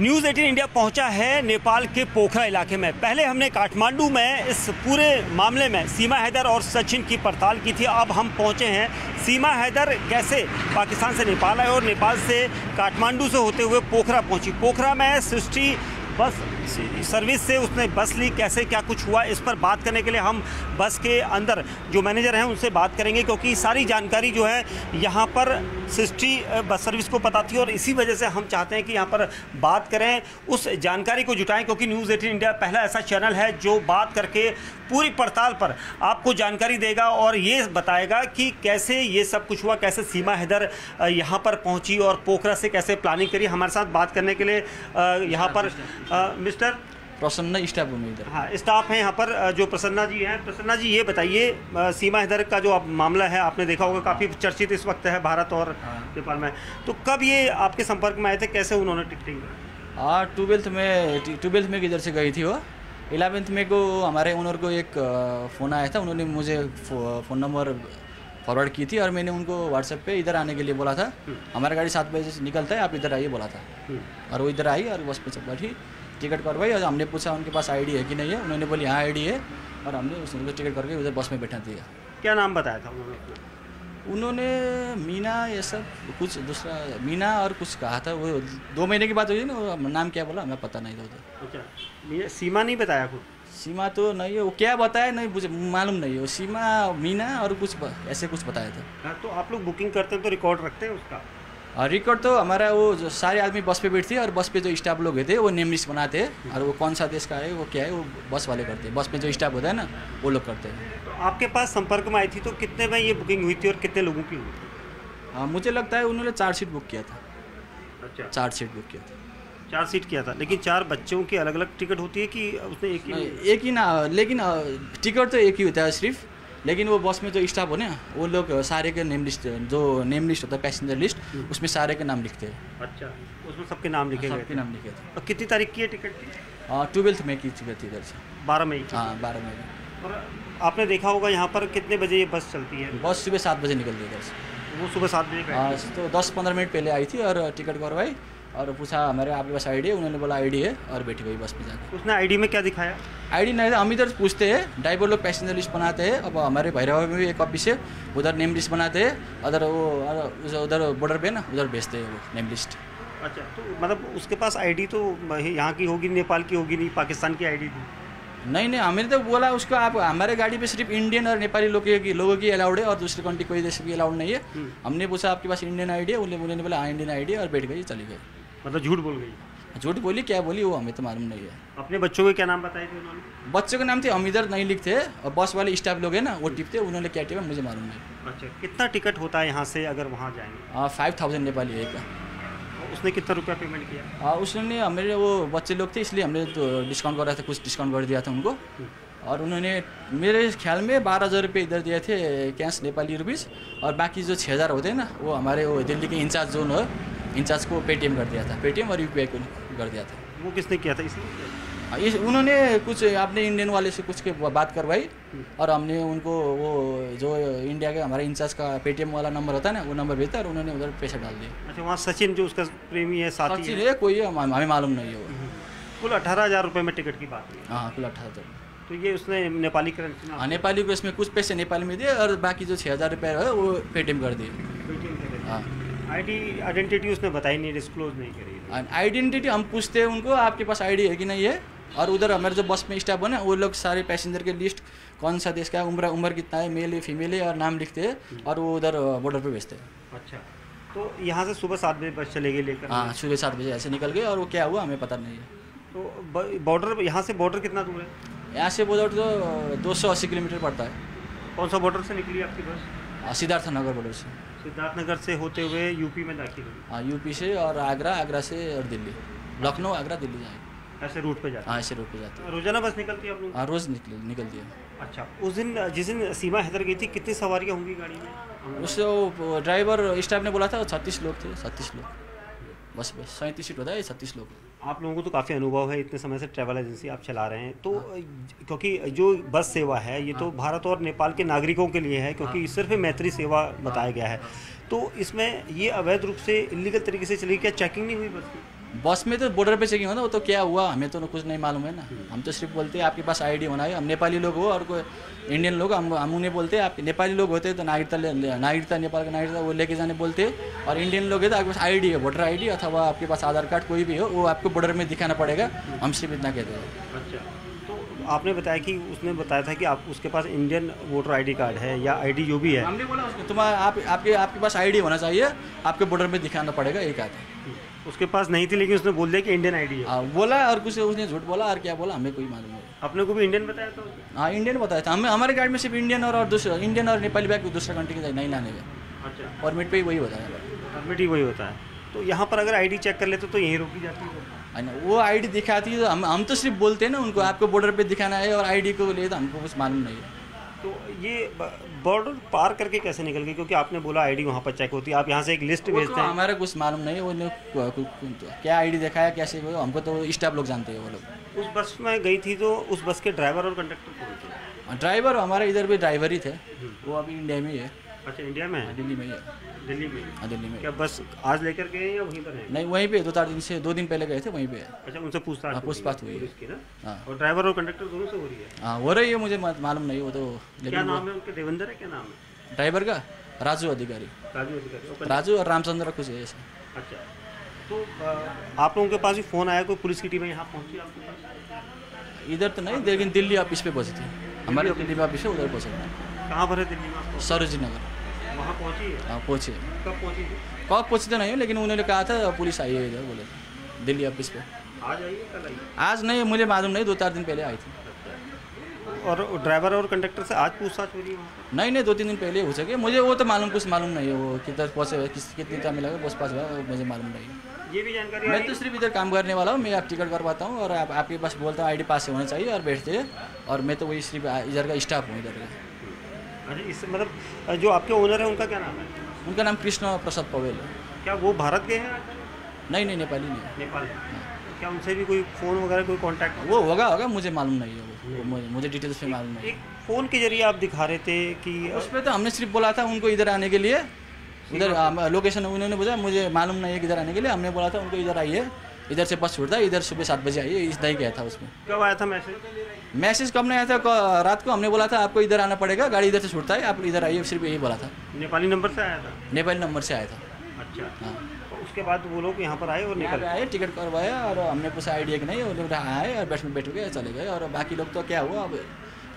News 18 India पहुंचा है नेपाल के पोखरा इलाके में। पहले हमने काठमांडू में इस पूरे मामले में सीमा हैदर और सचिन की पड़ताल की थी। अब हम पहुंचे हैं सीमा हैदर कैसे पाकिस्तान से नेपाल आए और नेपाल से काठमांडू से होते हुए पोखरा पहुंची। पोखरा में सृष्टि बस सर्विस से उसने बस ली, कैसे क्या कुछ हुआ इस पर बात करने के लिए हम बस के अंदर जो मैनेजर हैं उनसे बात करेंगे, क्योंकि सारी जानकारी जो है यहाँ पर सृष्टि बस सर्विस को पता थी और इसी वजह से हम चाहते हैं कि यहाँ पर बात करें, उस जानकारी को जुटाएं, क्योंकि न्यूज़ 18 इंडिया पहला ऐसा चैनल है जो बात करके पूरी पड़ताल पर आपको जानकारी देगा और ये बताएगा कि कैसे ये सब कुछ हुआ, कैसे सीमा हैदर यहाँ पर पहुँची और पोखरा से कैसे प्लानिंग करी। हमारे साथ बात करने के लिए यहाँ पर मिस्टर प्रसन्ना स्टाफ में इधर। हाँ, स्टाफ हैं यहाँ पर जो प्रसन्ना जी हैं। प्रसन्ना जी ये बताइए, सीमा हैदर का जो मामला है आपने देखा होगा, काफ़ी चर्चित इस वक्त है भारत और नेपाल में, तो कब ये आपके संपर्क में आए थे, कैसे उन्होंने टिकटिंग? हाँ, 12th में किधर से गई थी वो। 11th में को हमारे ओनर को एक फ़ोन आया था, उन्होंने मुझे फ़ोन नंबर फॉरवर्ड की थी और मैंने उनको व्हाट्सएप पे इधर आने के लिए बोला था। हमारा गाड़ी 7 बजे से निकलता है, आप इधर आइए बोला था और वो इधर आई और बस पे बैठी, टिकट करवाई और हमने पूछा उनके पास आईडी है कि नहीं है, उन्होंने बोली हाँ आईडी है और हमने उसको टिकट करके उधर बस में बैठा दिया। क्या नाम बताया था उन्होंने? मीना, ये सब कुछ दूसरा मीना और कुछ कहा था। वो 2 महीने की बात हुई ना, वो नाम क्या बोला हमें पता नहीं था उधर। अच्छा, सीमा नहीं बताया कुछ? सीमा तो नहीं है, वो क्या बताया नहीं मुझे मालूम नहीं है। वो सीमा, मीना और कुछ ऐसे कुछ बताया था। हाँ, तो आप लोग बुकिंग करते हैं तो रिकॉर्ड रखते हैं उसका? रिकॉर्ड तो हमारा वो जो सारे आदमी बस पे बैठते और बस पे जो स्टाफ लोग थे वो नेम लिस्ट बनाते हैं और वो कौन सा देश का है वो क्या है वो बस वाले करते हैं। बस में जो स्टाफ होता है ना वो लोग करते हैं। तो आपके पास संपर्क में आई थी तो कितने में ये बुकिंग हुई थी और कितने लोगों की हुई थी? हाँ, मुझे लगता है उन्होंने 4 सीट बुक किया था। अच्छा, 4 सीट बुक किया था। 4 सीट किया था, लेकिन 4 बच्चों की अलग अलग टिकट होती है कि उसने एक ही ना, लेकिन टिकट तो एक ही होता है सिर्फ, लेकिन वो बस में जो स्टाफ हो ना वो लोग सारे के नेम लिस्ट, जो नेम लिस्ट होता है पैसेंजर लिस्ट, उसमें सारे के नाम लिखते हैं। अच्छा, उसमें सबके नाम लिखे गए? सबके नाम लिखे थे। और कितनी तारीख की है टिकट की? 12th में की टिकट थी इधर से। 12 मई? हाँ, 12 मई। और आपने देखा होगा यहाँ पर कितने बजे ये बस चलती है? बस सुबह 7 बजे निकलती है इधर से। वो सुबह 7 बजे? हाँ, तो 10-15 मिनट पहले आई थी और टिकट करवाई और पूछा हमारे आपके पास आईडी है, उन्होंने बोला आईडी है और बैठी गई बस में जाकर। उसने आईडी में क्या दिखाया? आईडी नहीं था, हम इधर पूछते हैं, ड्राइवर लोग पैसेंजर लिस्ट बनाते हैं। अब हमारे भैरवा में भी एक ऑफिस है, उधर नेम लिस्ट बनाते हैं, उधर वो उधर बॉर्डर पे ना उधर भेजते हैं वो नेम लिस्ट। अच्छा, तो मतलब उसके पास आईडी तो यहाँ की होगी, नेपाल की होगी नहीं, पाकिस्तान की आईडी थी? नहीं, हमने तो बोला उसको आप हमारे गाड़ी पे सिर्फ इंडियन और नेपाली लोगों की अलाउड है और दूसरी कंट्री कोई देश की अलाउड नहीं है। हमने पूछा आपके पास इंडियन आईडी है, उन्होंने बोला हाँ इंडियन आईडी है और बैठ गई, चली गई। मतलब झूठ बोल गई? झूठ बोली, क्या बोली वो हमें तो मालूम नहीं है। अपने बच्चों के क्या नाम बताए थे उन्होंने? बच्चों के नाम थे, हम इधर नहीं लिखते और बस वाले स्टाफ लोग हैं ना वो टिपते, उन्होंने क्या टिपा मुझे मालूम नहीं। अच्छा, कितना टिकट होता है यहाँ से अगर वहाँ जाएंगे? 5000 नेपाली है का। उसने कितना रुपया पेमेंट किया? उसने हमारे वो बच्चे लोग थे इसलिए हमने तो डिस्काउंट कर रहा था, कुछ डिस्काउंट कर दिया था उनको और उन्होंने मेरे ख्याल में 12,000 रुपये इधर दिए थे कैश नेपाली रुपीज़ और बाकी जो 6,000 होते हैं ना वो हमारे वो दिल्ली के इंचार्ज जो है इंचार्ज को पेटीएम कर दिया था, पेटीएम और यूपीआई को कर दिया था। वो किसने किया था इसलिए? उन्होंने कुछ अपने इंडियन वाले से कुछ के बात करवाई और हमने उनको वो जो इंडिया के हमारे इंचार्ज का पेटीएम वाला नंबर होता है ना वो नंबर भेजा और उन्होंने उधर पैसा डाल दिया। अच्छा, वहाँ सचिन जो उसका प्रेमी है, साथी है कोई हमें मालूम नहीं है वो। कुल 18,000 रुपये में टिकट की बात हुई? हाँ, कुल 18,000। तो ये उसने नेपाली करेंसी में? हाँ, नेपाली को इसमें कुछ पैसे नेपाली में दिए और बाकी जो 6,000 रुपये है वो पेटीएम कर दिए। हाँ, आइडेंटिटी उसने बताई नहीं, डिस्क्लोज नहीं करी? आइडेंटिटी हम पूछते हैं उनको आपके पास आईडी है कि नहीं है और उधर हमारे जो बस में स्टाफ है ना वो लोग सारे पैसेंजर के लिस्ट कौन सा देश का है, उम्र कितना है, मेल है फीमेल है और नाम लिखते हैं और वो उधर बॉर्डर पे भेजते हैं। अच्छा, तो यहाँ से सुबह 7 बजे बस चले गई लेकर? हाँ, सुबह 7 बजे ऐसे निकल गए और वो क्या हुआ हमें पता नहीं है। तो बॉर्डर, यहाँ से बॉर्डर कितना दूर है? यहाँ से बॉर्डर तो 280 किलोमीटर पड़ता है। कौन सा बॉर्डर से निकली आपकी बस? सिद्धार्थनगर बॉर्डर से। सिद्धार्थनगर से होते हुए यूपी में दाखिल हुई? हाँ, यूपी से और आगरा से और दिल्ली, लखनऊ आगरा दिल्ली जाएंगे, ऐसे रूट पे जाते? हाँ, ऐसे रूट पे जाते हैं। रोजाना बस निकलती है आप लोग? हाँ, रोज़ निकलती है। अच्छा, उस दिन जिस दिन सीमा हैदर गई थी कितनी सवारियाँ होंगी गाड़ी में? उस ड्राइवर स्टाफ ने बोला था 36 लोग थे, 36 लोग बस 37 सीट होता है, 36 लोग। आप लोगों को तो काफ़ी अनुभव है, इतने समय से ट्रैवल एजेंसी आप चला रहे हैं, तो क्योंकि जो बस सेवा है ये तो भारत और नेपाल के नागरिकों के लिए है, क्योंकि सिर्फ मैत्री सेवा बताया गया है, तो इसमें ये अवैध रूप से इलीगल तरीके से चली, क्या चेकिंग नहीं हुई बस की? बस में तो बॉर्डर पे चेकिंग होता, वो तो क्या हुआ हमें तो कुछ नहीं मालूम है ना। हम तो सिर्फ बोलते हैं आपके पास आईडी होना है। हम नेपाली लोग हो और कोई इंडियन लोग, हम उन्हें बोलते हैं आप नेपाली लोग होते तो नागरिकता नेपाल का नागरिकता वो लेके जाने बोलते हैं। और इंडियन लोग है तो आपके पास आईडी है, वोटर आईडी अथवा आपके पास आधार कार्ड कोई भी हो, वो आपको बॉर्डर में दिखाना पड़ेगा। हम सिर्फ इतना कहते हैं। अच्छा, तो आपने बताया कि उसने बताया था कि आप उसके पास इंडियन वोटर आईडी कार्ड है या आईडी जो भी है। हमने बोला उसको तुम्हारा आपके पास आईडी होना चाहिए, आपके बॉर्डर में दिखाना पड़ेगा, एक आता है। उसके पास नहीं थी लेकिन उसने बोल दिया कि इंडियन आईडी है। बोला और कुछ उसने झूठ बोला और क्या बोला हमें कोई मालूम नहीं। अपने को भी इंडियन बताया था? हाँ इंडियन बताया था हमें। हमारे गाड़ी में सिर्फ इंडियन और दूसरा इंडियन और नेपाली बैग दूसरा कंट्री के नहीं लाने का। अच्छा, परमिट पे ही वही बताया। परमिट ही वही होता है। तो यहाँ पर अगर आईडी चेक कर लेते तो यहीं रोकी जाती है ना। वो आईडी दिखाती है तो हम तो सिर्फ बोलते हैं ना उनको आपको बॉर्डर पे दिखाना है, और आईडी को लिए तो हमको कुछ मालूम नहीं है। तो ये बॉर्डर पार करके कैसे निकल गई? क्योंकि आपने बोला आईडी वहाँ पर चेक होती है, आप यहाँ से एक लिस्ट भेजते हैं। हमारा कुछ मालूम नहीं है वो क्या आईडी दिखाया कैसे, हमको तो स्टाफ लोग जानते हैं वो लोग। उस बस में गई थी तो उस बस के ड्राइवर और कंडक्टर कौन थे? ड्राइवर हमारे इधर भी ड्राइवर ही थे, वो अभी इंडिया में ही है। अच्छा, इंडिया में है? दिल्ली में ही है। दिल्ली में? हाँ दिल्ली में। क्या बस आज लेकर गए या वहीं पर है? नहीं वहीं पे 2 दिन पहले गए थे, वहीं पे। अच्छा, उनसे पूछताछ हुई है इसकी ना? हाँ। और ड्राइवर और कंडक्टर दोनों से हो रही है? हाँ हो रही है, मुझे मालूम नहीं वो तो। क्या नाम है उनके? देवेंद्र है क्या नाम है ड्राइवर का? राजू अधिकारी। राजू अधिकारी। राजू और रामचंद्र कुछ है ऐसा। अच्छा, तो आप लोगों के पास भी फ़ोन आया, कोई पुलिस की टीम यहाँ पहुँची आपके पास? इधर तो नहीं, लेकिन दिल्ली ऑफिस पे पहुँची थी। हमारे दिल्ली में ऑफिस है, उधर पहुँचे। कहाँ पर है दिल्ली में? सरोजी नगर। वहाँ पहुँची है? हाँ पहुँचे। कब पहुँची थी? कब पहुँचते नहीं हो, लेकिन उन्होंने कहा था पुलिस आई है इधर, बोले दिल्ली ऑफिस पे। आज आई है कल आई? आज नहीं, मुझे मालूम नहीं, 2-4 दिन पहले आई थी। और ड्राइवर और कंडक्टर से आज पूछताछ हो रही है वहाँ पर? नहीं 2-3 दिन पहले हो सके, मुझे वो तो कुछ मालूम नहीं है। वो किधर पहुँचे, कितनी टाइम मिला बस पास हुआ, मुझे मालूम नहीं है। ये भी जानकारी मैं तो सिर्फ इधर काम करने वाला हूँ। मैं आप टिकट करवाता हूँ और आपके पास बोलता हूँ आईडी पास से होना चाहिए और बैठते हैं, और मैं तो वही सिर्फ इधर का स्टाफ हूँ इधर का। अच्छा, इससे मतलब जो आपके ओनर है उनका क्या नाम है? उनका नाम कृष्ण प्रसाद पवेल है। क्या वो भारत के हैं? नहीं नेपाली नहीं है। नेपाल है। क्या उनसे भी कोई फ़ोन वगैरह कोई कांटेक्ट? वो होगा मुझे मालूम नहीं है, वो मुझे डिटेल्स में मालूम नहीं। एक फ़ोन के जरिए आप दिखा रहे थे कि उस पर तो हमने सिर्फ बोला था उनको इधर आने के लिए, उधर लोकेशन उन्होंने बोला, मुझे मालूम नहीं है किधर आने के लिए। हमने बोला था उनको इधर आइए, इधर से बस छूटता है, इधर सुबह 7 बजे आइए, इतना ही गया था उसमें। कब आया था मैसेज? मैसेज कब नहीं आया था, रात को हमने बोला था आपको इधर आना पड़ेगा, गाड़ी इधर से छूटता है, आप इधर आइए, सिर्फ यही बोला था। नेपाली नंबर से आया था? नेपाली नंबर से आया था। अच्छा, हाँ। उसके बाद वो लोग यहाँ पर आए और निकल आए, टिकट करवाया और हमने पूछा आईडिया कि नहीं, वो लोग आए और बैठ गए, चले गए। और बाकी लोग तो क्या हुआ अब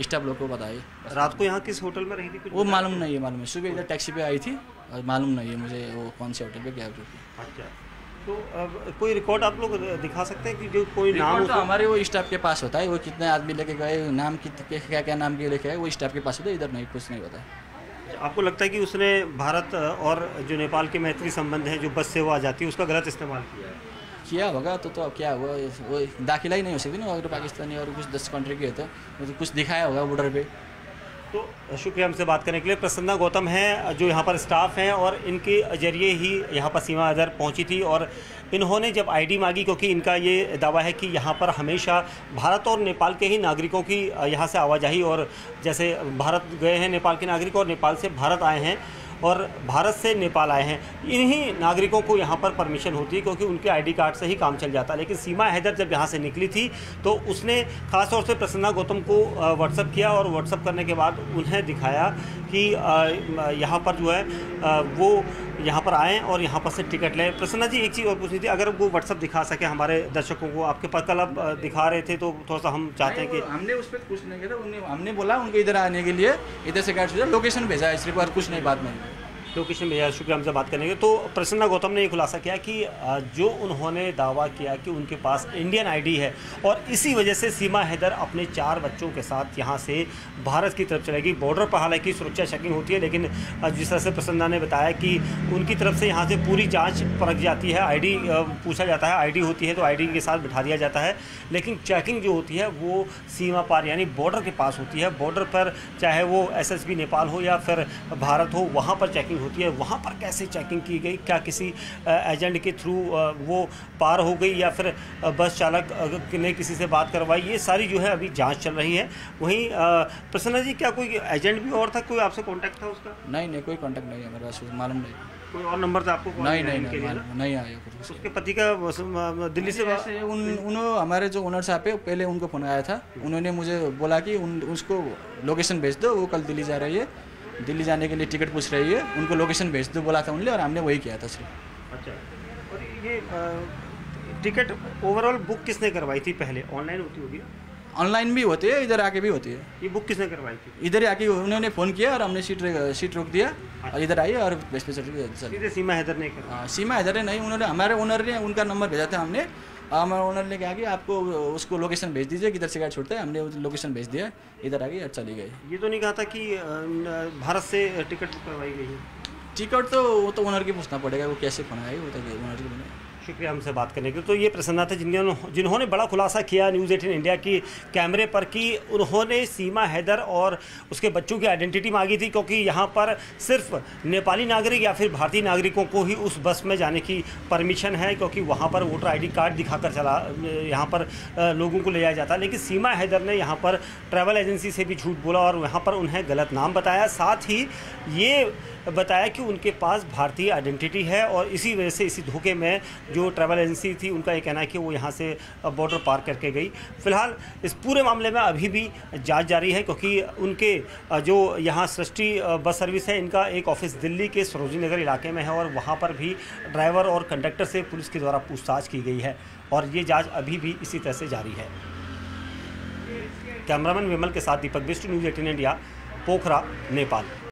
स्टाफ लोग को बताए। रात को यहाँ किस होटल में रही थी कुछ? वो मालूम नहीं है। सुबह इधर टैक्सी पे आई थी और मालूम नहीं है मुझे वो कौन से होटल पे क्या होटल पे। अच्छा, तो अब कोई रिकॉर्ड आप लोग दिखा सकते हैं कि जो कोई नाम तो हमारे वो स्टाफ के पास होता है, वो कितने आदमी लेके गए, नाम क्या नाम के लेके गए, वो स्टाफ के पास होता है, इधर नहीं, कुछ नहीं होता है। आपको लगता है कि उसने भारत और जो नेपाल के मैत्री संबंध हैं, जो बस सेवा आ जाती है, उसका गलत इस्तेमाल किया होगा? तो अब क्या हुआ, वो दाखिला ही नहीं हो सकती ना अगर पाकिस्तानी और कुछ 10 कंट्री के होता है, तो कुछ दिखाया होगा बॉर्डर पे। तो शुक्रिया हमसे बात करने के लिए। प्रसन्ना गौतम हैं जो यहाँ पर स्टाफ हैं और इनके जरिए ही यहाँ पर सीमा हैदर पहुँची थी और इन्होंने जब आईडी मांगी, क्योंकि इनका ये दावा है कि यहाँ पर हमेशा भारत और नेपाल के ही नागरिकों की यहाँ से आवाजाही, और जैसे भारत गए हैं नेपाल के नागरिक और नेपाल से भारत आए हैं और भारत से नेपाल आए हैं, इन्हीं नागरिकों को यहाँ पर परमिशन होती है क्योंकि उनके आईडी कार्ड से ही काम चल जाता है। लेकिन सीमा हैदर जब यहाँ से निकली थी तो उसने ख़ासतौर से प्रसन्ना गौतम को व्हाट्सअप किया और व्हाट्सअप करने के बाद उन्हें दिखाया कि यहाँ पर जो है वो यहाँ पर आएँ और यहाँ पर से टिकट लें। प्रसन्ना जी, एक चीज़ और पूछनी थी, अगर वो व्हाट्सअप दिखा सके हमारे दर्शकों को, आपके पास कल आप दिखा रहे थे तो थोड़ा सा हम चाहते हैं कि हमने उस पर कुछ नहीं किया था। हमने बोला उनको इधर आने के लिए, इधर से गाड़ी लोकेशन भेजा है सिर्फ, और कुछ नहीं, बात नहीं। लोकेशन भेजा। शुक्रिया हमसे बात करने के। तो प्रसन्ना गौतम ने ये खुलासा किया कि जो उन्होंने दावा किया कि उनके पास इंडियन आईडी है और इसी वजह से सीमा हैदर अपने 4 बच्चों के साथ यहाँ से भारत की तरफ चलेगी। बॉर्डर पर हालांकि सुरक्षा चेकिंग होती है, लेकिन जिस तरह से प्रसन्ना ने बताया कि उनकी तरफ से यहाँ से पूरी जाँच परख जाती है, आईडी पूछा जाता है, आईडी होती है तो आईडी के साथ बिठा दिया जाता है, लेकिन चेकिंग जो होती है वो सीमा पार यानी बॉर्डर के पास होती है। बॉर्डर पर चाहे वो SSB नेपाल हो या फिर भारत हो, वहाँ पर चेकिंग होती है। वहाँ पर कैसे चेकिंग की गई, क्या किसी एजेंट के थ्रू वो पार हो गई या फिर बस चालक ने किसी से बात करवाई, ये सारी जो है अभी जांच चल रही है। वहीं प्रसन्ना जी, क्या कोई एजेंट भी और था, कोई आपसे कांटेक्ट था उसका? नहीं कोई कांटेक्ट नहीं है मेरे पास, मालूम नहीं। कोई और नंबर था आपको कॉल नहीं किया नहीं इनके लिए ना? नहीं नहीं आया कुछ। उसके पति का दिल्ली से ऐसे उन्होंने हमारे जो ओनर साहब है पहले उनको फ़ोन आया था, उन्होंने मुझे बोला कि उसको लोकेशन भेज दो, वो कल दिल्ली जा रही है, दिल्ली जाने के लिए टिकट पूछ रही है, उनको लोकेशन भेज दो बोला था उनने, और हमने वही किया था सिर्फ। अच्छा, और ये टिकट ओवरऑल बुक किसने करवाई थी? पहले ऑनलाइन होती होगी, ऑनलाइन भी होती है, इधर आके भी होती है। ये बुक किसने करवाई थी? इधर आके उन्होंने फ़ोन किया और हमने सीट रोक दिया और इधर आई और बस पे चल। सीधे सीमा हैदर ने करवाई? हाँ, सीमा हैदर ने नहीं, उन्होंने हमारे ओनर ने उनका नंबर भेजा था हमने, हमारे ओनर ने कहा कि आपको उसको लोकेशन भेज दीजिए किधर से गाड़ी छूटता है, हमने लोकेशन भेज दिया, इधर आ गई और चली गई। ये तो नहीं कहा था कि भारत से टिकट बुक करवाई गई है? टिकट तो वो तो ओनर की पूछना पड़ेगा, वो कैसे फोन आएगी वो तो ओनर की बने। शुक्रिया हमसे बात करने के लिए। तो ये प्रसन्ना थे जिन्होंने बड़ा खुलासा किया न्यूज़ 18 इंडिया की कैमरे पर कि उन्होंने सीमा हैदर और उसके बच्चों की आइडेंटिटी मांगी थी, क्योंकि यहाँ पर सिर्फ नेपाली नागरिक या फिर भारतीय नागरिकों को ही उस बस में जाने की परमिशन है, क्योंकि वहाँ पर वोटर ID कार्ड दिखाकर यहाँ पर लोगों को ले जाया जाता है। लेकिन सीमा हैदर ने यहाँ पर ट्रैवल एजेंसी से भी झूठ बोला और यहाँ पर उन्हें गलत नाम बताया, साथ ही ये बताया कि उनके पास भारतीय आइडेंटिटी है, और इसी वजह से इसी धोखे में जो ट्रैवल एजेंसी थी उनका ये कहना है कि वो यहाँ से बॉर्डर पार करके गई। फिलहाल इस पूरे मामले में अभी भी जांच जारी है, क्योंकि उनके जो यहाँ सृष्टि बस सर्विस है, इनका एक ऑफिस दिल्ली के सरोजनी नगर इलाके में है, और वहाँ पर भी ड्राइवर और कंडक्टर से पुलिस के द्वारा पूछताछ की गई है, और ये जाँच अभी भी इसी तरह से जारी है। कैमरामैन विमल के साथ दीपक बिष्ट, न्यूज़ 18 इंडिया, पोखरा, नेपाल।